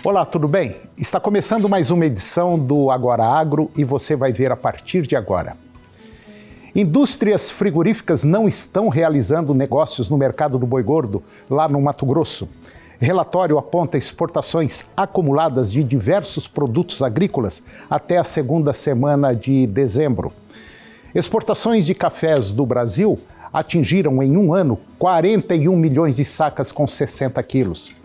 Olá, tudo bem? Está começando mais uma edição do Agora Agro e você vai ver a partir de agora. Indústrias frigoríficas não estão realizando negócios no mercado do boi gordo, lá no Mato Grosso. Relatório aponta exportações acumuladas de diversos produtos agrícolas até a segunda semana de dezembro. Exportações de cafés do Brasil atingiram em um ano 41 milhões de sacas com 60 quilos.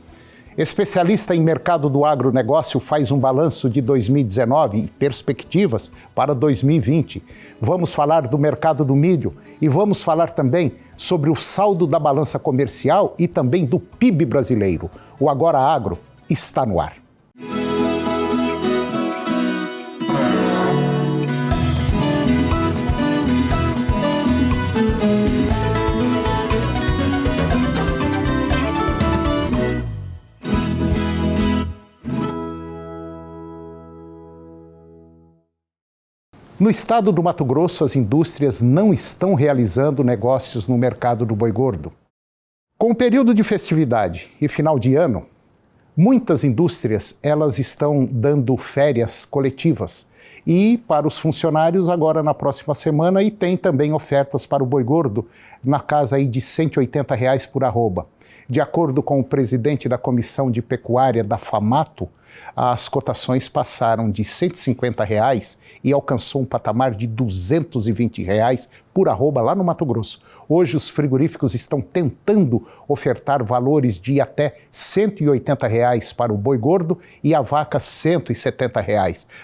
Especialista em mercado do agronegócio faz um balanço de 2019 e perspectivas para 2020. Vamos falar do mercado do milho e vamos falar também sobre o saldo da balança comercial e também do PIB brasileiro. O Agora Agro está no ar. No estado do Mato Grosso, as indústrias não estão realizando negócios no mercado do boi gordo. Com o período de festividade e final de ano, muitas indústrias elas estão dando férias coletivas. E para os funcionários agora na próxima semana, e tem também ofertas para o boi gordo na casa aí de R$ 180 por arroba. De acordo com o presidente da Comissão de Pecuária da FAMATO, as cotações passaram de R$ 150 e alcançou um patamar de R$ 220 por arroba lá no Mato Grosso. Hoje os frigoríficos estão tentando ofertar valores de até R$ 180 para o boi gordo e a vaca R$ 170.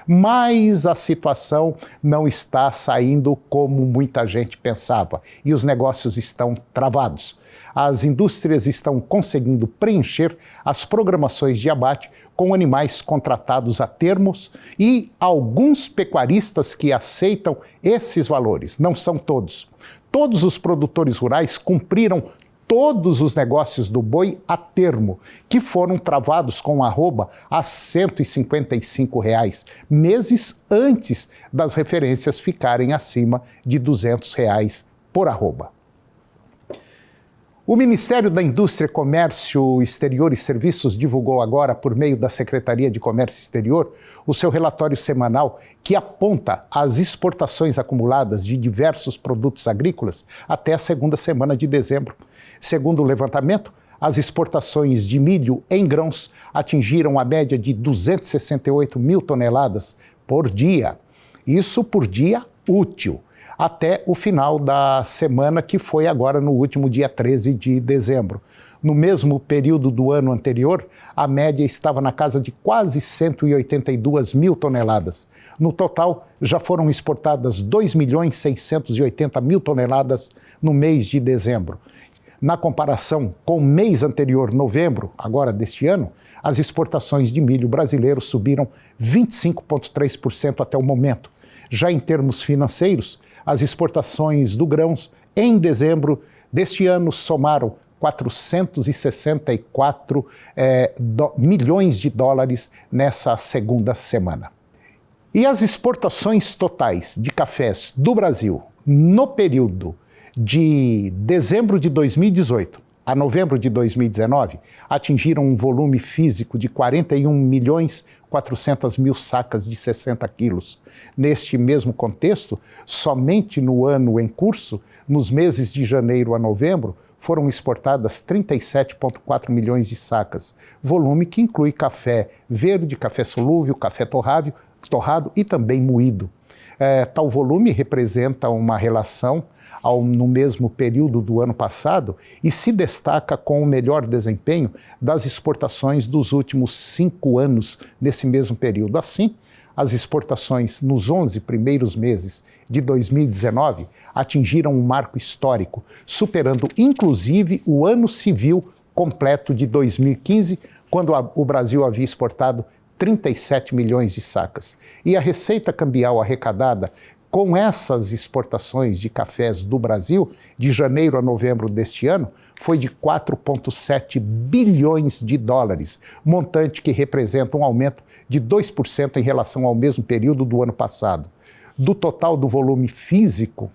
Mas a situação não está saindo como muita gente pensava e os negócios estão travados. As indústrias estão conseguindo preencher as programações de abate com animais contratados a termos e alguns pecuaristas que aceitam esses valores. Não são todos. Todos os produtores rurais cumpriram todos os negócios do boi a termo, que foram travados com arroba a R$ 155, meses antes das referências ficarem acima de R$ 200 por arroba. O Ministério da Indústria, Comércio Exterior e Serviços divulgou agora, por meio da Secretaria de Comércio Exterior, o seu relatório semanal que aponta as exportações acumuladas de diversos produtos agrícolas até a segunda semana de dezembro. Segundo o levantamento, as exportações de milho em grãos atingiram a média de 268 mil toneladas por dia. Isso por dia útil, até o final da semana, que foi agora no último dia 13 de dezembro. No mesmo período do ano anterior, a média estava na casa de quase 182 mil toneladas. No total, já foram exportadas 2.680.000 toneladas no mês de dezembro. Na comparação com o mês anterior, novembro, agora deste ano, as exportações de milho brasileiro subiram 25,3% até o momento. Já em termos financeiros, as exportações do grãos em dezembro deste ano somaram 464 milhões de dólares nessa segunda semana. E as exportações totais de cafés do Brasil no período de dezembro de 2018 a novembro de 2019, atingiram um volume físico de 41.400.000 sacas de 60 quilos. Neste mesmo contexto, somente no ano em curso, nos meses de janeiro a novembro, foram exportadas 37,4 milhões de sacas, volume que inclui café verde, café solúvel, café torrado e também moído. Tal volume representa uma relação no mesmo período do ano passado e se destaca com o melhor desempenho das exportações dos últimos 5 anos nesse mesmo período. Assim, as exportações nos 11 primeiros meses de 2019 atingiram um marco histórico, superando inclusive o ano civil completo de 2015, quando o Brasil havia exportado 37 milhões de sacas. E a receita cambial arrecadada com essas exportações de cafés do Brasil, de janeiro a novembro deste ano, foi de 4,7 bilhões de dólares, montante que representa um aumento de 2% em relação ao mesmo período do ano passado. Do total do volume físico,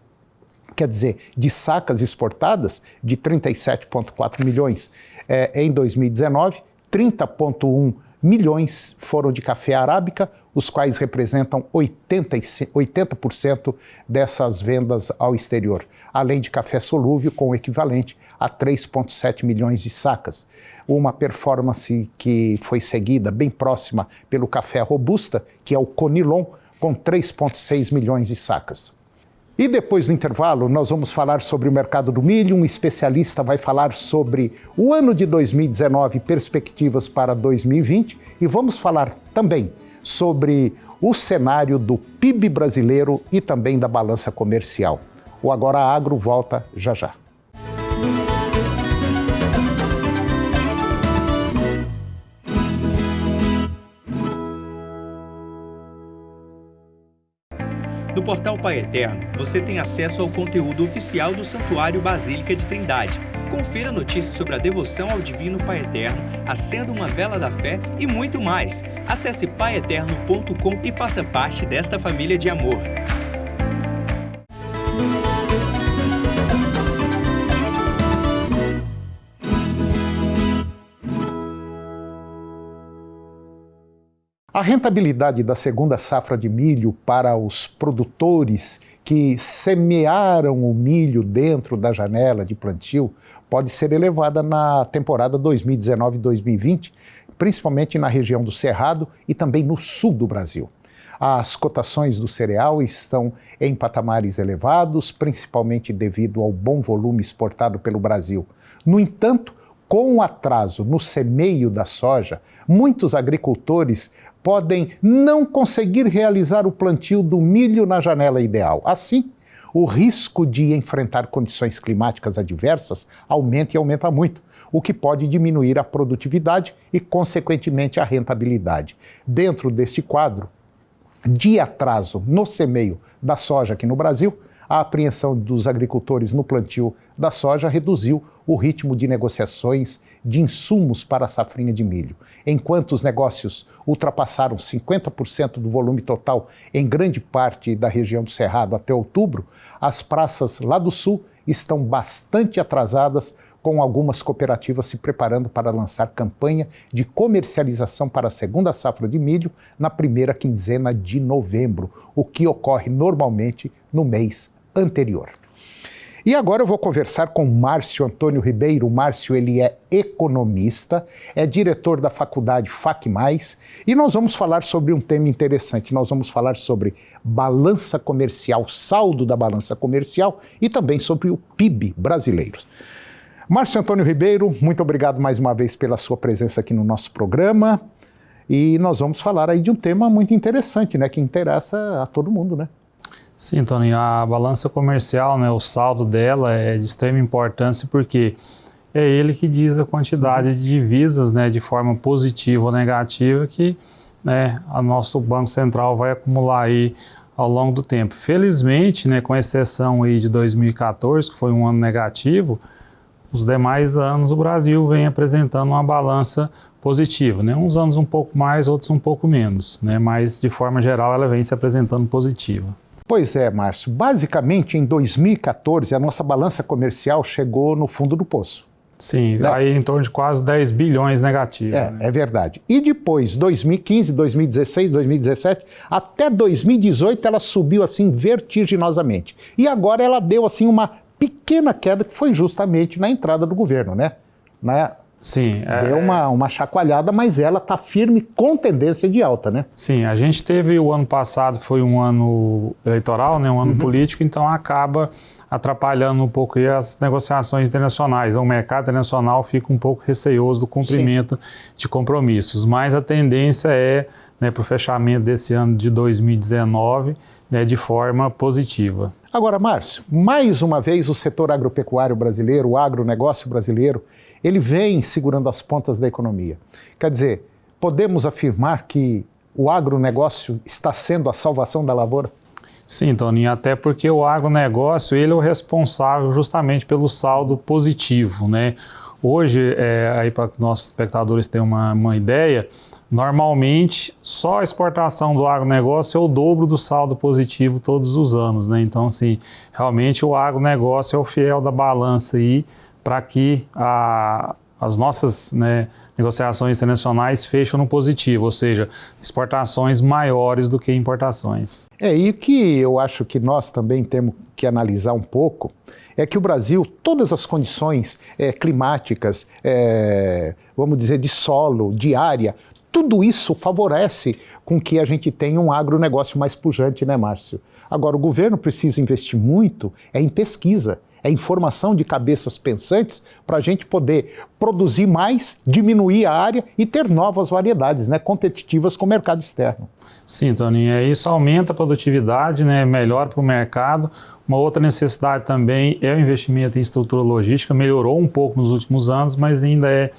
quer dizer, de sacas exportadas, de 37,4 milhões em 2019, 30,1 milhões foram de café arábica, os quais representam 80% dessas vendas ao exterior, além de café solúvel com o equivalente a 3,7 milhões de sacas. Uma performance que foi seguida bem próxima pelo café robusta, que é o Conilon, com 3,6 milhões de sacas. E depois do intervalo, nós vamos falar sobre o mercado do milho. Um especialista vai falar sobre o ano de 2019 e perspectivas para 2020. E vamos falar também sobre o cenário do PIB brasileiro e também da balança comercial. O Agora Agro volta já já. No portal Pai Eterno, você tem acesso ao conteúdo oficial do Santuário Basílica de Trindade. Confira notícias sobre a devoção ao Divino Pai Eterno, acenda uma vela da fé e muito mais. Acesse paieterno.com e faça parte desta família de amor. A rentabilidade da segunda safra de milho para os produtores que semearam o milho dentro da janela de plantio pode ser elevada na temporada 2019-2020, principalmente na região do Cerrado e também no sul do Brasil. As cotações do cereal estão em patamares elevados, principalmente devido ao bom volume exportado pelo Brasil. No entanto, com o atraso no semeio da soja, muitos agricultores podem não conseguir realizar o plantio do milho na janela ideal. Assim, o risco de enfrentar condições climáticas adversas aumenta e aumenta muito, o que pode diminuir a produtividade e, consequentemente, a rentabilidade. Dentro deste quadro de atraso no semeio da soja aqui no Brasil, a apreensão dos agricultores no plantio da soja reduziu o ritmo de negociações de insumos para a safrinha de milho. Enquanto os negócios ultrapassaram 50% do volume total em grande parte da região do Cerrado até outubro, as praças lá do sul estão bastante atrasadas, com algumas cooperativas se preparando para lançar campanha de comercialização para a segunda safra de milho na primeira quinzena de novembro, o que ocorre normalmente no mês anterior. E agora eu vou conversar com Márcio Antônio Ribeiro. O Márcio, ele é economista, é diretor da faculdade FAC+, e nós vamos falar sobre um tema interessante. Nós vamos falar sobre balança comercial, saldo da balança comercial e também sobre o PIB brasileiro. Márcio Antônio Ribeiro, muito obrigado mais uma vez pela sua presença aqui no nosso programa. E nós vamos falar aí de um tema muito interessante, né, que interessa a todo mundo, né? Sim, Tony, a balança comercial, né, o saldo dela é de extrema importância porque é ele que diz a quantidade de divisas, né, de forma positiva ou negativa que, né, a nosso Banco Central vai acumular aí ao longo do tempo. Felizmente, né, com exceção aí de 2014, que foi um ano negativo, os demais anos o Brasil vem apresentando uma balança positiva, né? Uns anos um pouco mais, outros um pouco menos, né? Mas de forma geral ela vem se apresentando positiva. Pois é, Márcio. Basicamente, em 2014, a nossa balança comercial chegou no fundo do poço. Sim, né? Aí em torno de quase 10 bilhões negativos. É verdade. E depois, 2015, 2016, 2017, até 2018, ela subiu assim vertiginosamente. E agora ela deu assim uma pequena queda que foi justamente na entrada do governo, né? Sim. Deu uma chacoalhada, mas ela está firme com tendência de alta, né? Sim, a gente teve o ano passado, foi um ano eleitoral, né, um ano político, então acaba atrapalhando um pouco aí as negociações internacionais. O mercado internacional fica um pouco receoso do cumprimento de compromissos, mas a tendência é, né, para o fechamento desse ano de 2019, né, de forma positiva. Agora, Márcio, mais uma vez o setor agropecuário brasileiro, o agronegócio brasileiro, ele vem segurando as pontas da economia. Quer dizer, podemos afirmar que o agronegócio está sendo a salvação da lavoura? Sim, Toninho, até porque o agronegócio ele é o responsável justamente pelo saldo positivo, né? Hoje, aí para que nossos espectadores tenham uma ideia, normalmente só a exportação do agronegócio é o dobro do saldo positivo todos os anos, né? Então, assim, realmente o agronegócio é o fiel da balança aí para que a as nossas, né, negociações internacionais fecham no positivo, ou seja, exportações maiores do que importações. E o que eu acho que nós também temos que analisar um pouco é que o Brasil, todas as condições climáticas, vamos dizer, de solo, de área, tudo isso favorece com que a gente tenha um agronegócio mais pujante, né, Márcio? Agora, o governo precisa investir muito em pesquisa, em formação de cabeças pensantes para a gente poder produzir mais, diminuir a área e ter novas variedades, né, competitivas com o mercado externo. Sim, Toninho, isso aumenta a produtividade, né, melhora para o mercado. Uma outra necessidade também é o investimento em estrutura logística, melhorou um pouco nos últimos anos, mas ainda é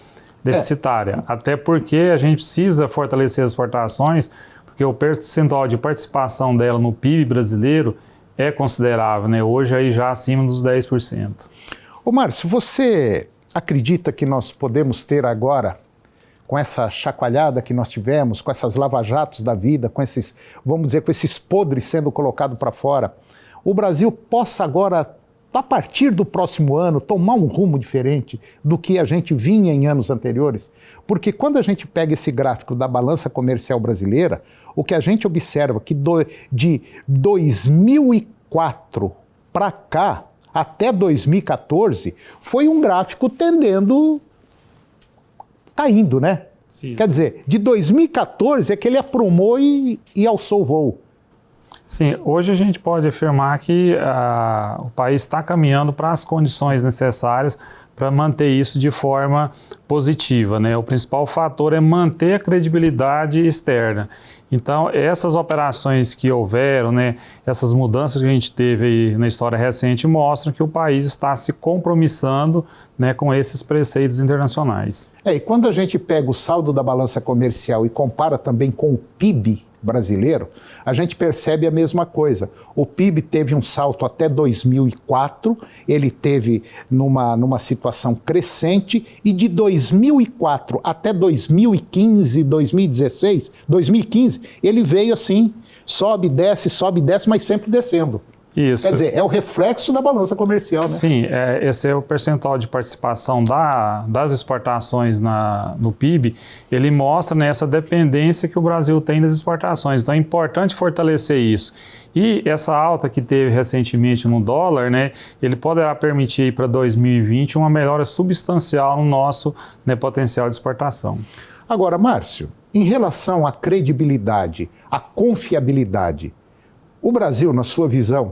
deficitária. Até porque a gente precisa fortalecer as exportações, porque o percentual de participação dela no PIB brasileiro é considerável, né? Hoje aí já acima dos 10%. Ô Márcio, você acredita que nós podemos ter agora, com essa chacoalhada que nós tivemos, com essas lava-jatos da vida, com esses, vamos dizer, com esses podres sendo colocados para fora, o Brasil possa agora, a partir do próximo ano, tomar um rumo diferente do que a gente vinha em anos anteriores? Porque quando a gente pega esse gráfico da balança comercial brasileira, o que a gente observa que de 2004 para cá, até 2014, foi um gráfico caindo, né? Sim. Quer dizer, de 2014 é que ele aprumou e alçou o voo. Sim, hoje a gente pode afirmar que o país está caminhando para as condições necessárias para manter isso de forma positiva, né? O principal fator é manter a credibilidade externa. Então, essas operações que houveram, né, essas mudanças que a gente teve aí na história recente mostram que o país está se compromissando, né, com esses preceitos internacionais. E quando a gente pega o saldo da balança comercial e compara também com o PIB brasileiro, a gente percebe a mesma coisa. O PIB teve um salto até 2004, ele teve numa situação crescente, e de 2004 até 2015, 2016, 2015, ele veio assim, sobe, desce, mas sempre descendo. Isso. Quer dizer, é o reflexo da balança comercial, né? Sim, esse é o percentual de participação das exportações no PIB, ele mostra, né, essa dependência que o Brasil tem das exportações. Então é importante fortalecer isso. E essa alta que teve recentemente no dólar, né, ele poderá permitir para 2020 uma melhora substancial no nosso, né, potencial de exportação. Agora, Márcio, em relação à credibilidade, à confiabilidade, o Brasil, na sua visão,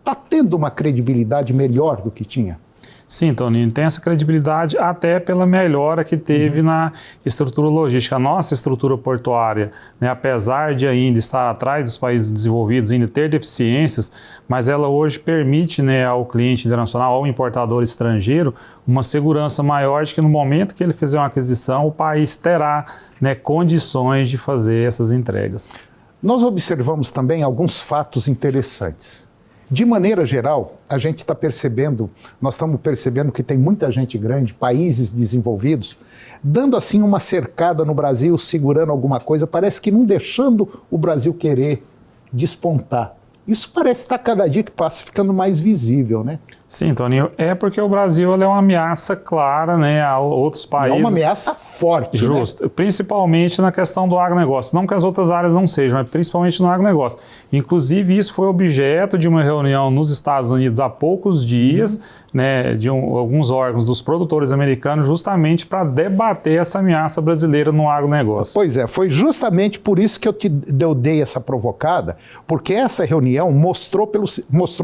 está tendo uma credibilidade melhor do que tinha? Sim, Toninho, tem essa credibilidade até pela melhora que teve na estrutura logística. A nossa estrutura portuária, né, apesar de ainda estar atrás dos países desenvolvidos, ainda ter deficiências, mas ela hoje permite, né, ao cliente internacional, ao importador estrangeiro, uma segurança maior de que no momento que ele fizer uma aquisição, o país terá, né, condições de fazer essas entregas. Nós observamos também alguns fatos interessantes. De maneira geral, a gente está percebendo, nós estamos percebendo que tem muita gente grande, países desenvolvidos, dando assim uma cercada no Brasil, segurando alguma coisa, parece que não deixando o Brasil querer despontar. Isso parece estar cada dia que passa ficando mais visível, né? Sim, Toninho, é porque o Brasil é uma ameaça clara, né, a outros países. É uma ameaça forte, justo, né? Principalmente na questão do agronegócio. Não que as outras áreas não sejam, mas principalmente no agronegócio. Inclusive, isso foi objeto de uma reunião nos Estados Unidos há poucos dias, né, de alguns órgãos dos produtores americanos, justamente para debater essa ameaça brasileira no agronegócio. Pois é, foi justamente por isso que eu dei essa provocada, porque essa reunião mostrou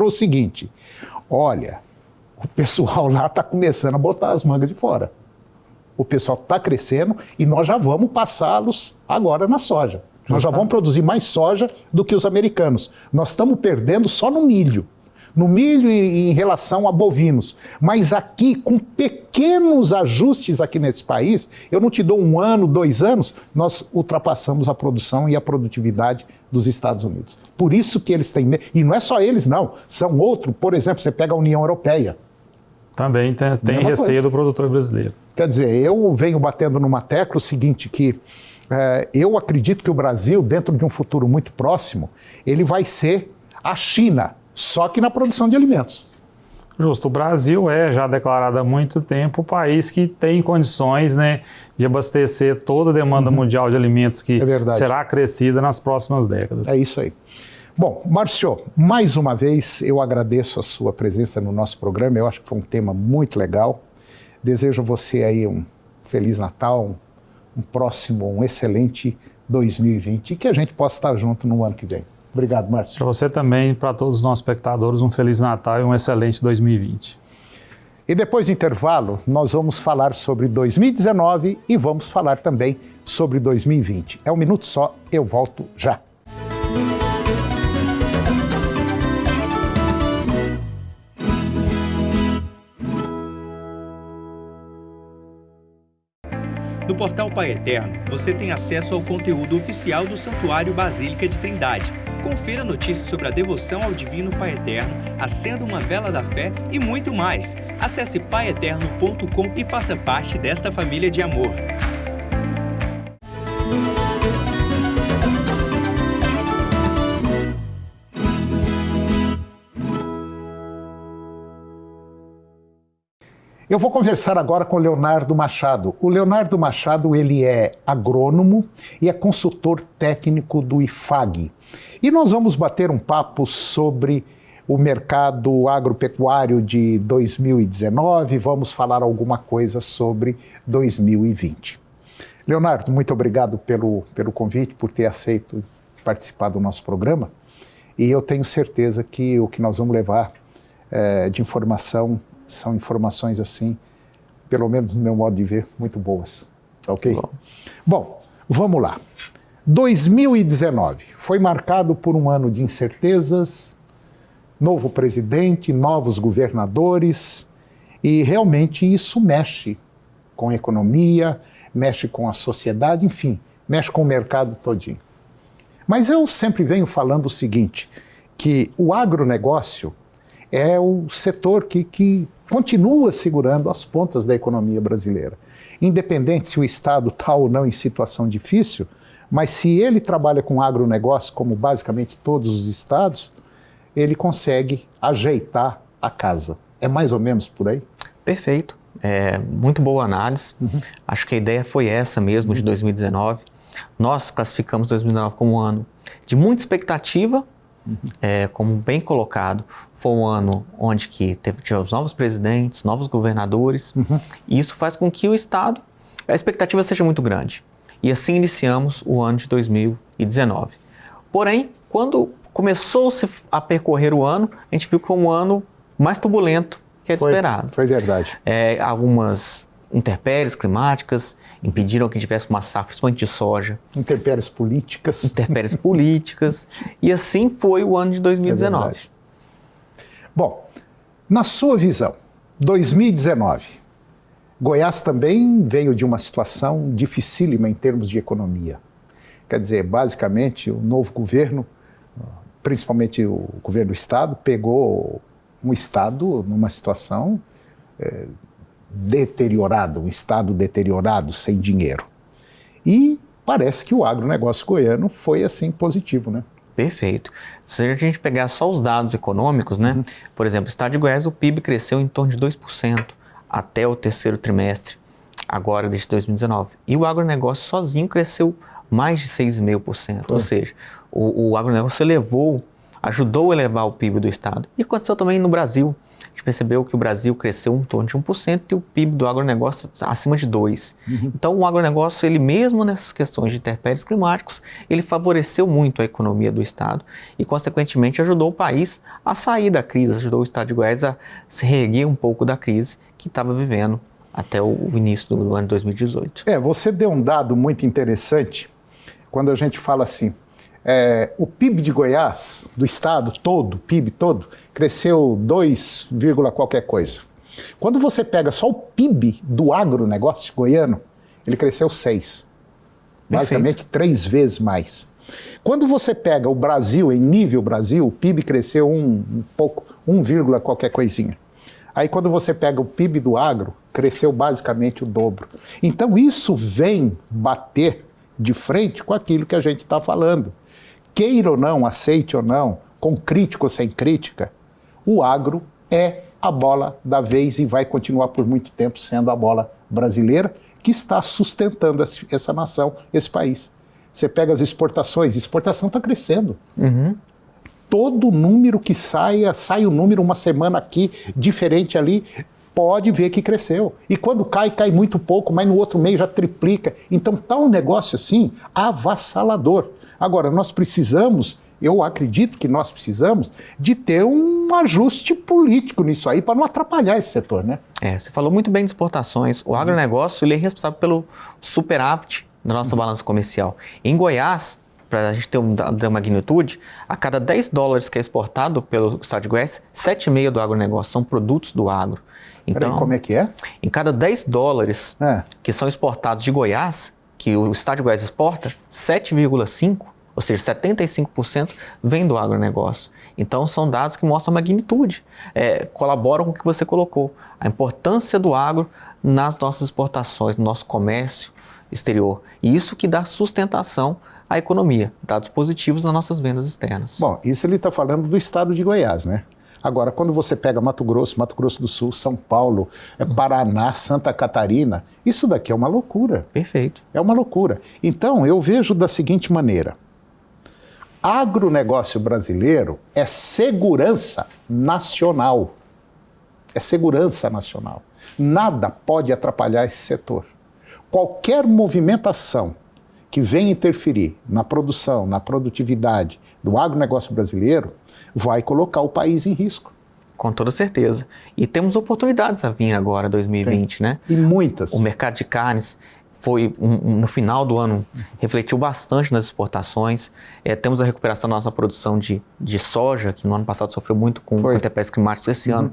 o seguinte: olha, o pessoal lá está começando a botar as mangas de fora. O pessoal está crescendo e nós já vamos passá-los agora na soja. Nós já vamos produzir mais soja do que os americanos. Nós estamos perdendo só no milho. No milho e em relação a bovinos. Mas aqui, com pequenos ajustes aqui nesse país, eu não te dou 1 ano, 2 anos, nós ultrapassamos a produção e a produtividade dos Estados Unidos. Por isso que eles têm medo. E não é só eles, não. São outros. Por exemplo, você pega a União Europeia. Também tem receio do produtor brasileiro. Quer dizer, eu venho batendo numa tecla o seguinte, que eu acredito que o Brasil, dentro de um futuro muito próximo, ele vai ser a China, só que na produção de alimentos. Justo. O Brasil é já declarado há muito tempo o país que tem condições, né, de abastecer toda a demanda mundial de alimentos que será crescida nas próximas décadas. É isso aí. Bom, Márcio, mais uma vez eu agradeço a sua presença no nosso programa. Eu acho que foi um tema muito legal. Desejo a você aí um Feliz Natal, um excelente 2020 e que a gente possa estar junto no ano que vem. Obrigado, Márcio. Para você também, para todos os nossos espectadores, um Feliz Natal e um excelente 2020. E depois do intervalo, nós vamos falar sobre 2019 e vamos falar também sobre 2020. É um minuto só, eu volto já. No portal Pai Eterno, você tem acesso ao conteúdo oficial do Santuário Basílica de Trindade. Confira notícias sobre a devoção ao Divino Pai Eterno, acenda uma vela da fé e muito mais. Acesse paieterno.com e faça parte desta família de amor. Eu vou conversar agora com o Leonardo Machado. O Leonardo Machado, ele é agrônomo e é consultor técnico do IFAG. E nós vamos bater um papo sobre o mercado agropecuário de 2019, vamos falar alguma coisa sobre 2020. Leonardo, muito obrigado pelo convite, por ter aceito participar do nosso programa. E eu tenho certeza que o que nós vamos levar de informação são informações assim, pelo menos no meu modo de ver, muito boas. Ok? Bom, vamos lá. 2019 foi marcado por um ano de incertezas, novo presidente, novos governadores, e realmente isso mexe com a economia, mexe com a sociedade, enfim, mexe com o mercado todinho. Mas eu sempre venho falando o seguinte, que o agronegócio é o setor que continua segurando as pontas da economia brasileira. Independente se o Estado está ou não em situação difícil, mas se ele trabalha com agronegócio, como basicamente todos os estados, ele consegue ajeitar a casa. É mais ou menos por aí? Perfeito. Muito boa análise. Acho que a ideia foi essa mesmo de 2019. Nós classificamos 2019 como um ano de muita expectativa, como bem colocado. Foi um ano onde tivemos novos presidentes, novos governadores, e isso faz com que o Estado, a expectativa seja muito grande. E assim iniciamos o ano de 2019. Porém, quando começou-se a percorrer o ano, a gente viu que foi um ano mais turbulento que é esperado. Foi verdade. Algumas intempéries climáticas impediram que tivesse uma safra, principalmente de soja. Intempéries políticas. E assim foi o ano de 2019. Bom, na sua visão, 2019, Goiás também veio de uma situação dificílima em termos de economia. Quer dizer, basicamente, o novo governo, principalmente o governo do Estado, pegou um Estado numa situação deteriorada, um Estado deteriorado, sem dinheiro. E parece que o agronegócio goiano foi, assim, positivo, né? Perfeito. Se a gente pegar só os dados econômicos, né? Por exemplo, no estado de Goiás, o PIB cresceu em torno de 2% até o terceiro trimestre, agora desde 2019. E o agronegócio sozinho cresceu mais de 6,5%. Ou seja, o agronegócio ajudou a elevar o PIB do estado. E aconteceu também no Brasil. A gente percebeu que o Brasil cresceu em torno de 1% e o PIB do agronegócio acima de 2%. Então, o agronegócio, ele mesmo nessas questões de intempéries climáticos, ele favoreceu muito a economia do estado e, consequentemente, ajudou o país a sair da crise, ajudou o estado de Goiás a se reerguer um pouco da crise que estava vivendo até o início do ano de 2018. Você deu um dado muito interessante quando a gente fala assim, o PIB de Goiás, do estado todo, o PIB todo, cresceu 2, qualquer coisa. Quando você pega só o PIB do agronegócio goiano, ele cresceu 6. Basicamente 3 vezes mais. Quando você pega o Brasil, em nível Brasil, o PIB cresceu um pouco, 1, qualquer coisinha. Aí quando você pega o PIB do agro, cresceu basicamente o dobro. Então isso vem bater de frente com aquilo que a gente está falando. Queira ou não, aceite ou não, com crítica ou sem crítica, o agro é a bola da vez e vai continuar por muito tempo sendo a bola brasileira que está sustentando essa nação, esse país. Você pega as exportações, a exportação está crescendo. Todo número que sai o número uma semana aqui, diferente ali, pode ver que cresceu. E quando cai muito pouco, mas no outro mês já triplica. Então está um negócio assim avassalador. Agora, nós precisamos, eu acredito que nós precisamos, de ter um ajuste político nisso aí para não atrapalhar esse setor, né? Você falou muito bem de exportações. O agronegócio ele é responsável pelo superávit da nossa balança comercial. Em Goiás, para a gente ter uma magnitude, a cada 10 dólares que é exportado pelo estado de Goiás, 7,5 do agronegócio são produtos do agro. Então, peraí, como é que é? Em cada 10 dólares que são exportados de Goiás, que o estado de Goiás exporta, 7,5, ou seja, 75% vem do agronegócio. Então, são dados que mostram a magnitude, colaboram com o que você colocou, a importância do agro nas nossas exportações, no nosso comércio exterior. E isso que dá sustentação à economia, dados positivos nas nossas vendas externas. Bom, isso ele está falando do estado de Goiás, né? Agora, quando você pega Mato Grosso do Sul, São Paulo, Paraná, Santa Catarina, isso daqui é uma loucura. Perfeito. É uma loucura. Então, eu vejo da seguinte maneira. Agronegócio brasileiro é segurança nacional. É segurança nacional. Nada pode atrapalhar esse setor. Qualquer movimentação que venha interferir na produção, na produtividade do agronegócio brasileiro, vai colocar o país em risco. Com toda certeza. E temos oportunidades a vir agora, 2020, né? E muitas. O mercado de carnes foi, no final do ano, refletiu bastante nas exportações. Temos a recuperação da nossa produção de soja, que no ano passado sofreu muito com intempéries climáticas. Esse ano,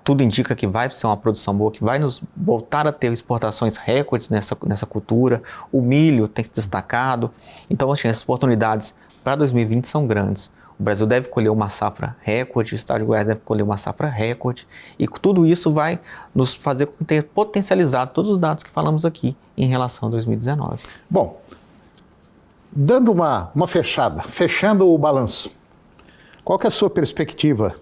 tudo indica que vai ser uma produção boa, que vai nos voltar a ter exportações recordes nessa cultura. O milho tem se destacado. Então, assim, as oportunidades para 2020 são grandes. O Brasil deve colher uma safra recorde, o estado de Goiás deve colher uma safra recorde, e tudo isso vai nos fazer ter potencializado todos os dados que falamos aqui em relação a 2019. Bom, dando uma fechada, fechando o balanço, qual que é a sua perspectiva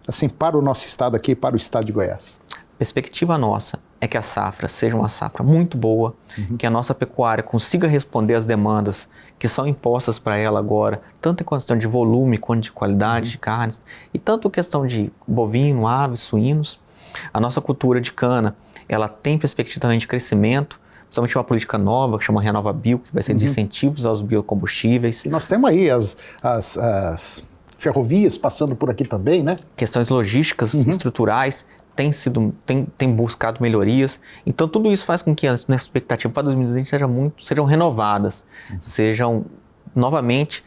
assim, para o nosso estado aqui, para o estado de Goiás? Perspectiva nossa é que a safra seja uma safra muito boa, que a nossa pecuária consiga responder às demandas que são impostas para ela agora, tanto em questão de volume quanto de qualidade de carnes, e tanto questão de bovino, aves, suínos. A nossa cultura de cana, ela tem perspectiva também de crescimento, principalmente uma política nova que chama Renova Bio, que vai ser de incentivos aos biocombustíveis. E nós temos aí as ferrovias passando por aqui também, né? Questões logísticas, estruturais, tem buscado melhorias. Então, tudo isso faz com que as nossas expectativas para 2020 sejam renovadas, sejam novamente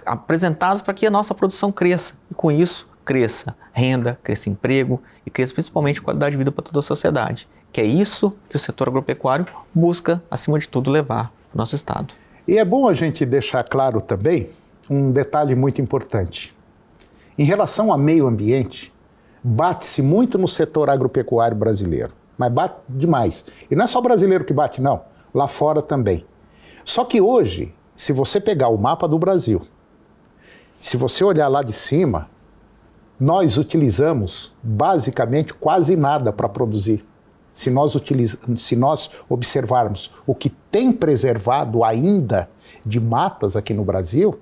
apresentadas para que a nossa produção cresça. E com isso, cresça renda, cresça emprego e cresça principalmente qualidade de vida para toda a sociedade. Que é isso que o setor agropecuário busca, acima de tudo, levar para o nosso estado. E é bom a gente deixar claro também um detalhe muito importante. Em relação ao meio ambiente, bate-se muito no setor agropecuário brasileiro, mas bate demais. E não é só brasileiro que bate, não. Lá fora também. Só que hoje, se você pegar o mapa do Brasil, se você olhar lá de cima, nós utilizamos basicamente quase nada para produzir. Se nós observarmos o que tem preservado ainda de matas aqui no Brasil,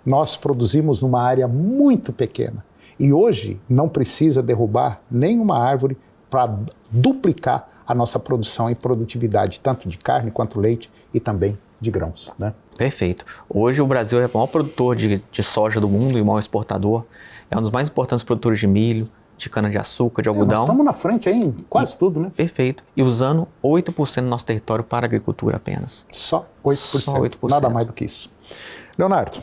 nós produzimos numa área muito pequena. E hoje não precisa derrubar nenhuma árvore para duplicar a nossa produção e produtividade, tanto de carne quanto leite e também de grãos, né? Perfeito. Hoje o Brasil é o maior produtor de soja do mundo e o maior exportador. É um dos mais importantes produtores de milho, de cana-de-açúcar, de algodão. Nós estamos na frente aí em quase tudo, né? Perfeito. E usando 8% do nosso território para agricultura apenas. Só 8%. Só 8%. Nada mais do que isso. Leonardo,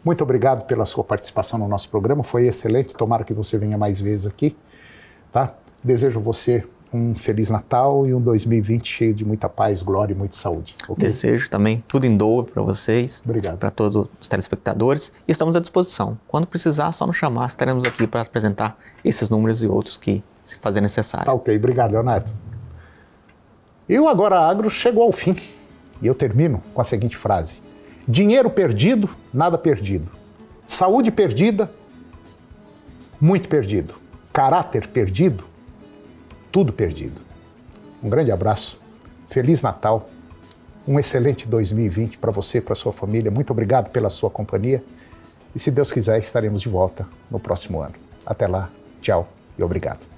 muito obrigado pela sua participação no nosso programa. Foi excelente. Tomara que você venha mais vezes aqui, tá? Desejo a você um Feliz Natal e um 2020 cheio de muita paz, glória e muita saúde. Okay? Desejo também tudo em dobro para vocês. Obrigado. Para todos os telespectadores. E estamos à disposição. Quando precisar, só nos chamar. Estaremos aqui para apresentar esses números e outros que se fazer necessário. Tá ok. Obrigado, Leonardo. E o Agora Agro chegou ao fim. E eu termino com a seguinte frase. Dinheiro perdido, nada perdido. Saúde perdida, muito perdido. caráter perdido, tudo perdido. Um grande abraço, Feliz Natal, um excelente 2020 para você e para sua família. Muito obrigado pela sua companhia e, se Deus quiser, estaremos de volta no próximo ano. Até lá, tchau e obrigado.